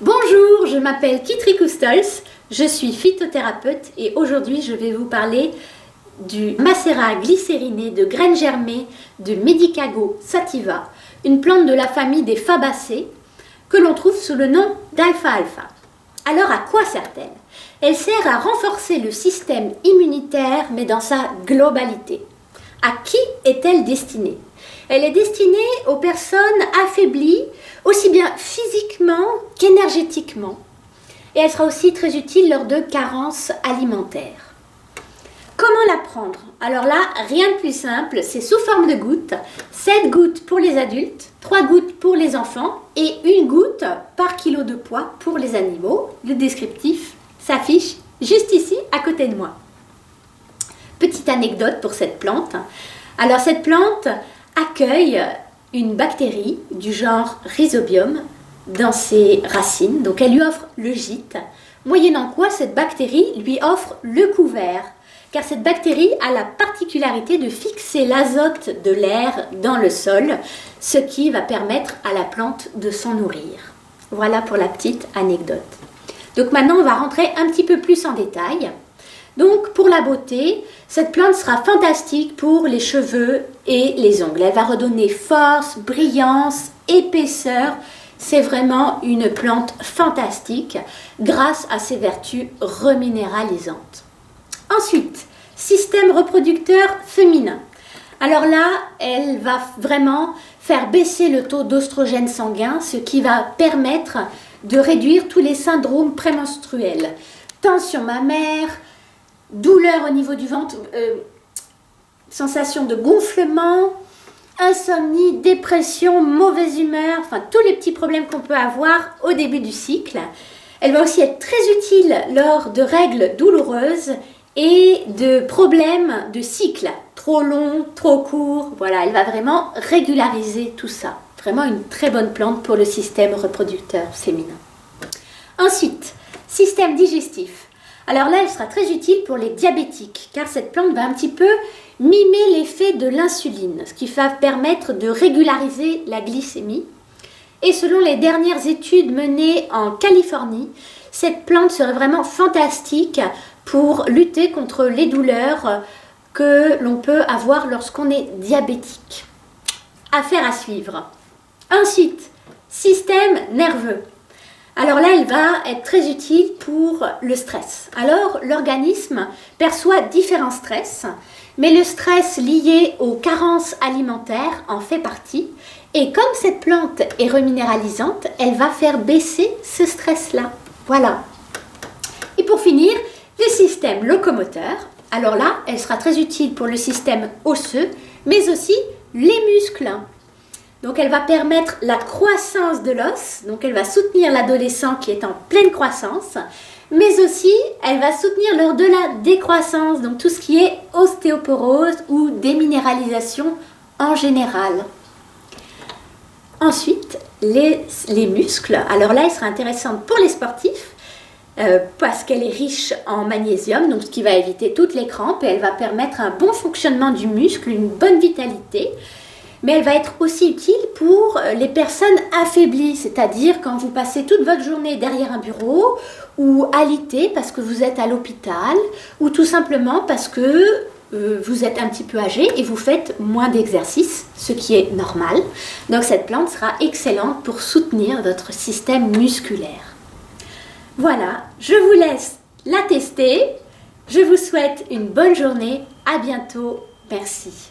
Bonjour, je m'appelle Kitri Kustels, je suis phytothérapeute et aujourd'hui je vais vous parler du Macérat glycériné de graines germées de Medicago sativa, une plante de la famille des Fabacées que l'on trouve sous le nom d'alfalfa. Alors à quoi sert-elle? Elle sert à renforcer le système immunitaire mais dans sa globalité. À qui est-elle destinée? Elle est destinée aux personnes affaiblies, aussi bien physiquement qu'énergétiquement. Et elle sera aussi très utile lors de carences alimentaires. Comment la prendre? Alors là, rien de plus simple, c'est sous forme de gouttes. 7 gouttes pour les adultes, 3 gouttes pour les enfants et 1 goutte par kilo de poids pour les animaux. Le descriptif s'affiche juste ici à côté de moi. Petite anecdote pour cette plante. Alors cette plante accueille une bactérie du genre Rhizobium dans ses racines. Donc elle lui offre le gîte, moyennant quoi cette bactérie lui offre le couvert. Car cette bactérie a la particularité de fixer l'azote de l'air dans le sol, ce qui va permettre à la plante de s'en nourrir. Voilà pour la petite anecdote. Donc maintenant on va rentrer un petit peu plus en détail. Donc pour la beauté, cette plante sera fantastique pour les cheveux et les ongles. Elle va redonner force, brillance, épaisseur. C'est vraiment une plante fantastique grâce à ses vertus reminéralisantes. Ensuite, système reproducteur féminin. Alors là, elle va vraiment faire baisser le taux d'oestrogène sanguin, ce qui va permettre de réduire tous les syndromes prémenstruels. Tension mammaire, douleur au niveau du ventre, sensation de gonflement, insomnie, dépression, mauvaise humeur, enfin tous les petits problèmes qu'on peut avoir au début du cycle. Elle va aussi être très utile lors de règles douloureuses et de problèmes de cycle, trop long, trop court. Voilà, elle va vraiment régulariser tout ça. Vraiment une très bonne plante pour le système reproducteur féminin. Ensuite, système digestif. Alors là, elle sera très utile pour les diabétiques, car cette plante va un petit peu mimer l'effet de l'insuline, ce qui va permettre de régulariser la glycémie. Et selon les dernières études menées en Californie, cette plante serait vraiment fantastique pour lutter contre les douleurs que l'on peut avoir lorsqu'on est diabétique. Affaire à suivre. Ensuite, système nerveux. Alors là, elle va être très utile pour le stress. Alors, l'organisme perçoit différents stress, mais le stress lié aux carences alimentaires en fait partie. Et comme cette plante est reminéralisante, elle va faire baisser ce stress-là. Voilà. Et pour finir, le système locomoteur. Alors là, elle sera très utile pour le système osseux, mais aussi les muscles. Donc elle va permettre la croissance de l'os, donc elle va soutenir l'adolescent qui est en pleine croissance, mais aussi elle va soutenir lors de la décroissance, donc tout ce qui est ostéoporose ou déminéralisation en général. Ensuite, les muscles. Alors là, elle sera intéressante pour les sportifs parce qu'elle est riche en magnésium, donc ce qui va éviter toutes les crampes et elle va permettre un bon fonctionnement du muscle, une bonne vitalité. Mais elle va être aussi utile pour les personnes affaiblies, c'est-à-dire quand vous passez toute votre journée derrière un bureau ou alité parce que vous êtes à l'hôpital ou tout simplement parce que vous êtes un petit peu âgé et vous faites moins d'exercice, ce qui est normal. Donc cette plante sera excellente pour soutenir votre système musculaire. Voilà, je vous laisse la tester. Je vous souhaite une bonne journée. À bientôt. Merci.